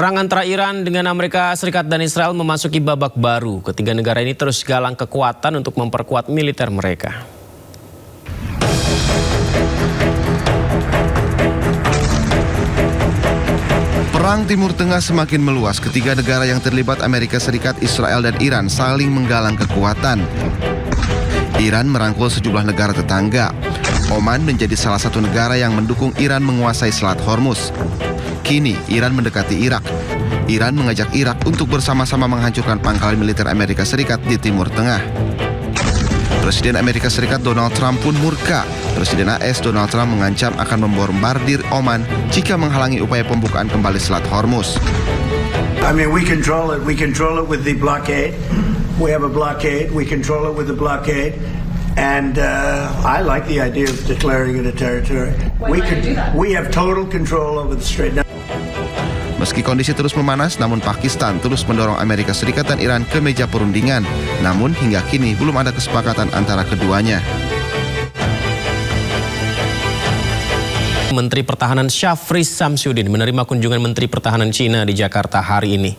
Perang antara Iran dengan Amerika Serikat dan Israel memasuki babak baru. Ketiga negara ini terus galang kekuatan untuk memperkuat militer mereka. Perang Timur Tengah semakin meluas. Ketiga negara yang terlibat, Amerika Serikat, Israel, dan Iran, saling menggalang kekuatan. Iran merangkul sejumlah negara tetangga. Oman menjadi salah satu negara yang mendukung Iran menguasai Selat Hormuz. Kini, Iran mendekati Irak. Iran mengajak Irak untuk bersama-sama menghancurkan pangkalan militer Amerika Serikat di Timur Tengah. Presiden Amerika Serikat Donald Trump pun murka. Presiden AS Donald Trump mengancam akan membombardir Oman jika menghalangi upaya pembukaan kembali Selat Hormuz. I mean, we control it. We control it with the blockade. We have a blockade. We control it with the blockade. And I like the idea of declaring it a territory. We have total control over the Strait. Meski kondisi terus memanas, namun Pakistan terus mendorong Amerika Serikat dan Iran ke meja perundingan. Namun hingga kini belum ada kesepakatan antara keduanya. Menteri Pertahanan Syafri Samsudin menerima kunjungan Menteri Pertahanan Cina di Jakarta hari ini.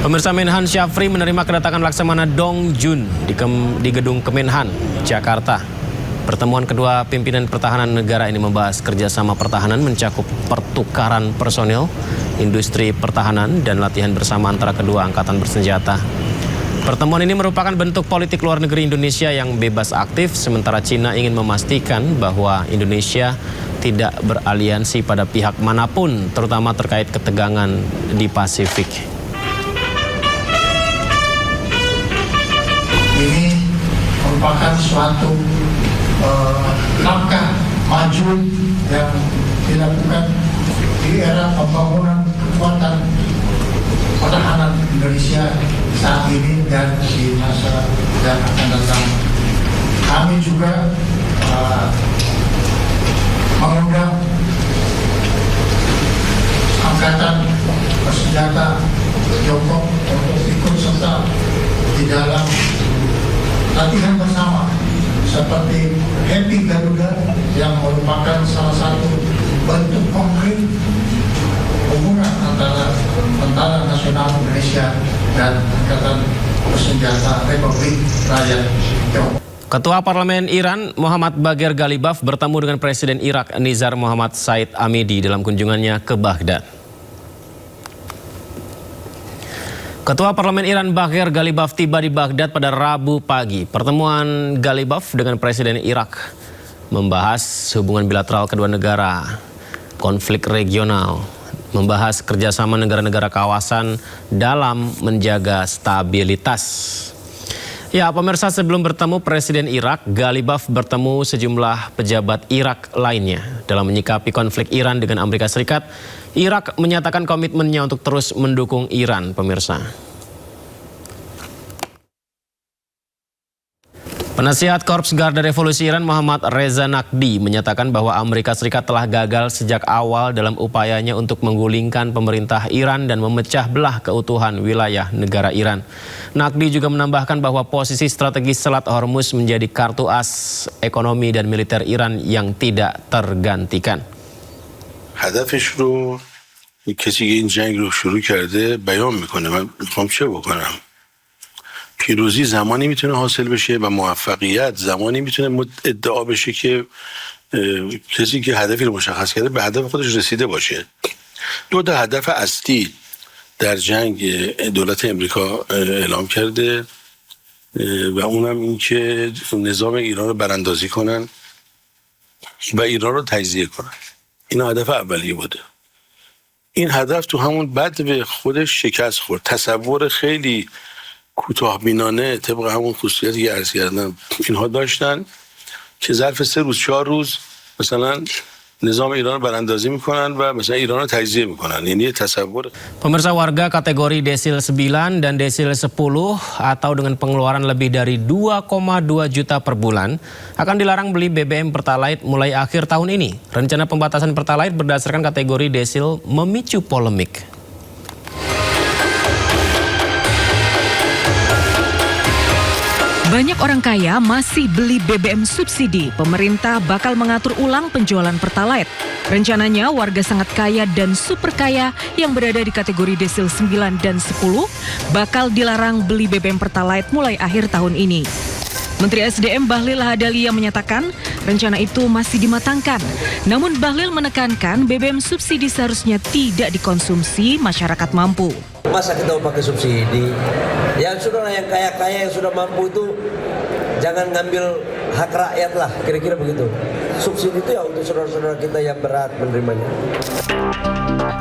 Pemirsa, Menhan Syafri menerima kedatangan Laksamana Dong Jun di gedung Kemenhan, Jakarta. Pertemuan kedua pimpinan pertahanan negara ini membahas kerjasama pertahanan mencakup pertukaran personil, industri pertahanan, dan latihan bersama antara kedua angkatan bersenjata. Pertemuan ini merupakan bentuk politik luar negeri Indonesia yang bebas aktif, sementara Cina ingin memastikan bahwa Indonesia tidak beraliansi pada pihak manapun, terutama terkait ketegangan di Pasifik. Ini merupakan suatu langkah maju yang dilakukan di era pembangunan kekuatan pertahanan Indonesia saat ini dan di masa yang akan datang. Kami juga mengundang angkatan bersenjata Tiongkok untuk ikut serta di dalam latihan bersama seperti Happy Garuda yang merupakan salah satu bentuk konkret hubungan antara Tentara Nasional Indonesia dan Angkatan Bersenjata Republik Rakyat Tiongkok. Ketua Parlemen Iran Muhammad Bagher Ghalibaf bertemu dengan Presiden Irak Nizar Muhammad Said Amidi dalam kunjungannya ke Baghdad. Ketua Parlemen Iran Bagher Ghalibaf tiba di Baghdad pada Rabu pagi. Pertemuan Ghalibaf dengan Presiden Irak membahas hubungan bilateral kedua negara, konflik regional, membahas kerjasama negara-negara kawasan dalam menjaga stabilitas. Ya, pemirsa, sebelum bertemu Presiden Irak, Ghalibaf bertemu sejumlah pejabat Irak lainnya. Dalam menyikapi konflik Iran dengan Amerika Serikat, Irak menyatakan komitmennya untuk terus mendukung Iran, pemirsa. Penasihat Korps Garda Revolusi Iran Muhammad Reza Naqvi menyatakan bahwa Amerika Serikat telah gagal sejak awal dalam upayanya untuk menggulingkan pemerintah Iran dan memecah belah keutuhan wilayah negara Iran. Naqvi juga menambahkan bahwa posisi strategis Selat Hormuz menjadi kartu as ekonomi dan militer Iran yang tidak tergantikan. هدفش رو کسی که این جنگ رو شروع کرده بیان میکنه. من میخوام چه بکنم؟ پیروزی زمانی میتونه حاصل بشه و موفقیت زمانی میتونه ادعا بشه که کسی که هدفی رو مشخص کرده به هدف خودش رسیده باشه. دو تا هدف اصلی در جنگ دولت امریکا اعلام کرده و اونم این که نظام ایران رو براندازی کنن و ایران رو تجزیه کنن. این هدف اولیه بوده. این هدف تو همون بعد به خودش شکست خورد. تصور خیلی کوتاه‌بینانه طبق همون خصوصیتی که عرض کردم اینها داشتن که ظرف 3 روز 4 روز مثلا nizam Iran براندازی میکنن و مثلا ایران رو تجزیه میکنن. Ini تصور. Pemirsa, warga kategori desil 9 dan desil 10 atau dengan pengeluaran lebih dari 2,2 juta per bulan akan dilarang beli BBM Pertalite mulai akhir tahun ini. Rencana pembatasan Pertalite berdasarkan kategori desil memicu polemik. Banyak orang kaya masih beli BBM subsidi. Pemerintah bakal mengatur ulang penjualan Pertalite. Rencananya warga sangat kaya dan super kaya yang berada di kategori desil 9 dan 10 bakal dilarang beli BBM Pertalite mulai akhir tahun ini. Menteri SDM Bahlil Lahadalia menyatakan rencana itu masih dimatangkan. Namun Bahlil menekankan BBM subsidi seharusnya tidak dikonsumsi masyarakat mampu. Masa kita mau pakai subsidi? Yang sudah yang kaya-kaya yang sudah mampu itu jangan ngambil hak rakyat lah, kira-kira begitu. Subsidi itu ya untuk saudara-saudara kita yang berat menerimanya.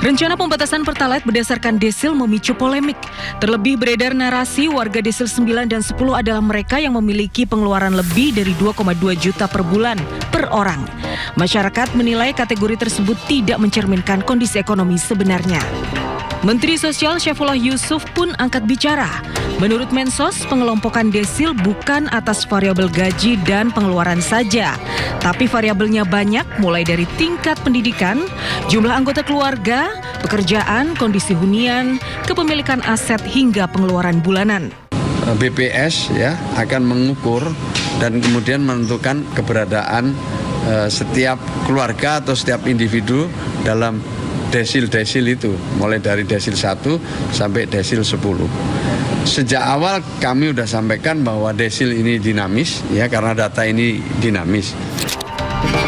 Rencana pembatasan Pertalite berdasarkan desil memicu polemik. Terlebih beredar narasi warga desil 9 dan 10 adalah mereka yang memiliki pengeluaran lebih dari 2,2 juta per bulan per orang. Masyarakat menilai kategori tersebut tidak mencerminkan kondisi ekonomi sebenarnya. Menteri Sosial Syaifullah Yusuf pun angkat bicara. Menurut Mensos, pengelompokan desil bukan atas variabel gaji dan pengeluaran saja, tapi variabelnya banyak, mulai dari tingkat pendidikan, jumlah anggota keluarga, pekerjaan, kondisi hunian, kepemilikan aset hingga pengeluaran bulanan. BPS ya akan mengukur dan kemudian menentukan keberadaan setiap keluarga atau setiap individu dalam desil-desil itu, mulai dari desil 1 sampai desil 10. Sejak awal kami sudah sampaikan bahwa desil ini dinamis, ya karena data ini dinamis.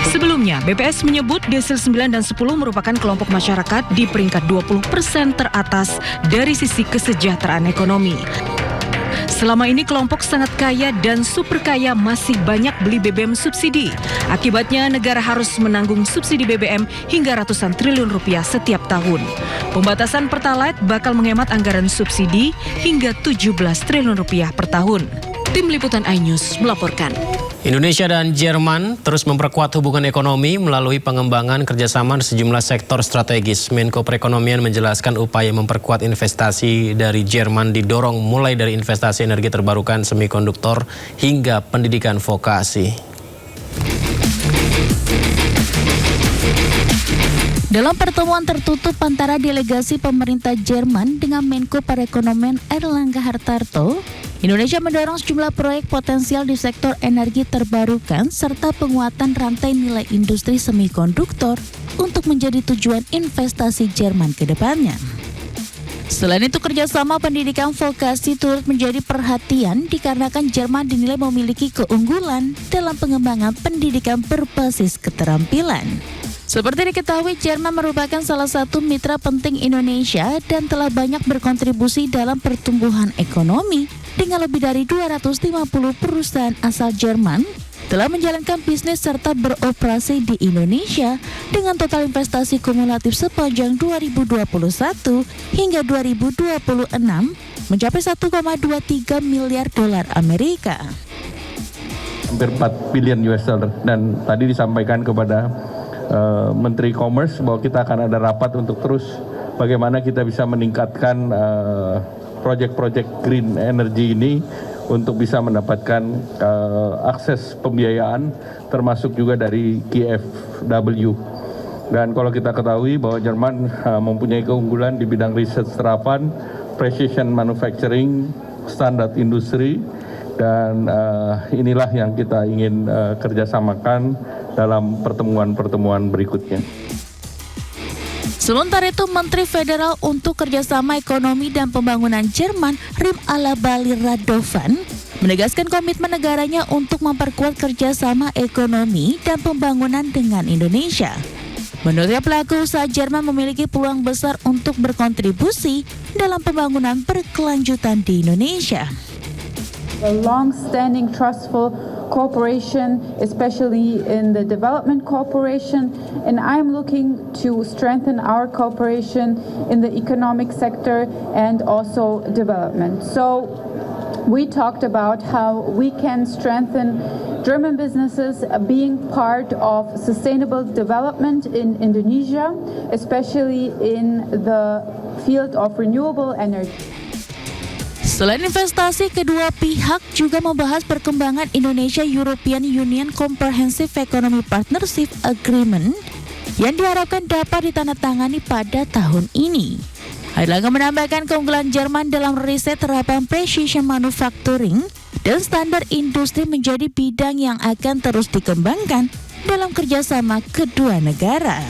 Sebelumnya, BPS menyebut desil 9 dan 10 merupakan kelompok masyarakat di peringkat 20% teratas dari sisi kesejahteraan ekonomi. Selama ini kelompok sangat kaya dan super kaya masih banyak beli BBM subsidi. Akibatnya negara harus menanggung subsidi BBM hingga ratusan triliun rupiah setiap tahun. Pembatasan Pertalite bakal menghemat anggaran subsidi hingga 17 triliun rupiah per tahun. Tim Liputan iNews melaporkan. Indonesia dan Jerman terus memperkuat hubungan ekonomi melalui pengembangan kerjasama di sejumlah sektor strategis. Menko Perekonomian menjelaskan upaya memperkuat investasi dari Jerman didorong mulai dari investasi energi terbarukan semikonduktor hingga pendidikan vokasi. Dalam pertemuan tertutup antara delegasi pemerintah Jerman dengan Menko Perekonomian Airlangga Hartarto, Indonesia mendorong sejumlah proyek potensial di sektor energi terbarukan serta penguatan rantai nilai industri semikonduktor untuk menjadi tujuan investasi Jerman ke depannya. Selain itu, kerjasama pendidikan vokasi turut menjadi perhatian dikarenakan Jerman dinilai memiliki keunggulan dalam pengembangan pendidikan berbasis keterampilan. Seperti diketahui, Jerman merupakan salah satu mitra penting Indonesia dan telah banyak berkontribusi dalam pertumbuhan ekonomi dengan lebih dari 250 perusahaan asal Jerman telah menjalankan bisnis serta beroperasi di Indonesia dengan total investasi kumulatif sepanjang 2021 hingga 2026 mencapai 1,23 miliar dolar Amerika. Hampir 4 billion US dollar, dan tadi disampaikan kepada Menteri Commerce bahwa kita akan ada rapat untuk terus bagaimana kita bisa meningkatkan proyek-proyek green energy ini untuk bisa mendapatkan akses pembiayaan termasuk juga dari KfW. Dan kalau kita ketahui bahwa Jerman mempunyai keunggulan di bidang riset terapan, precision manufacturing, standar industri, dan inilah yang kita ingin kerjasamakan dalam pertemuan-pertemuan berikutnya. Sementara itu, Menteri Federal untuk Kerjasama Ekonomi dan Pembangunan Jerman, Rim Alabali Radovan, menegaskan komitmen negaranya untuk memperkuat kerjasama ekonomi dan pembangunan dengan Indonesia. Menurutnya, pelaku usaha Jerman memiliki peluang besar untuk berkontribusi dalam pembangunan berkelanjutan di Indonesia. A long-standing, trustful cooperation, especially in the development cooperation, and I'm looking to strengthen our cooperation in the economic sector and also development. So we talked about how we can strengthen German businesses being part of sustainable development in Indonesia, especially in the field of renewable energy. Selain investasi, kedua pihak juga membahas perkembangan Indonesia-European Union Comprehensive Economic Partnership Agreement yang diharapkan dapat ditandatangani pada tahun ini. Airlangga menambahkan keunggulan Jerman dalam riset terapan precision manufacturing dan standar industri menjadi bidang yang akan terus dikembangkan dalam kerjasama kedua negara.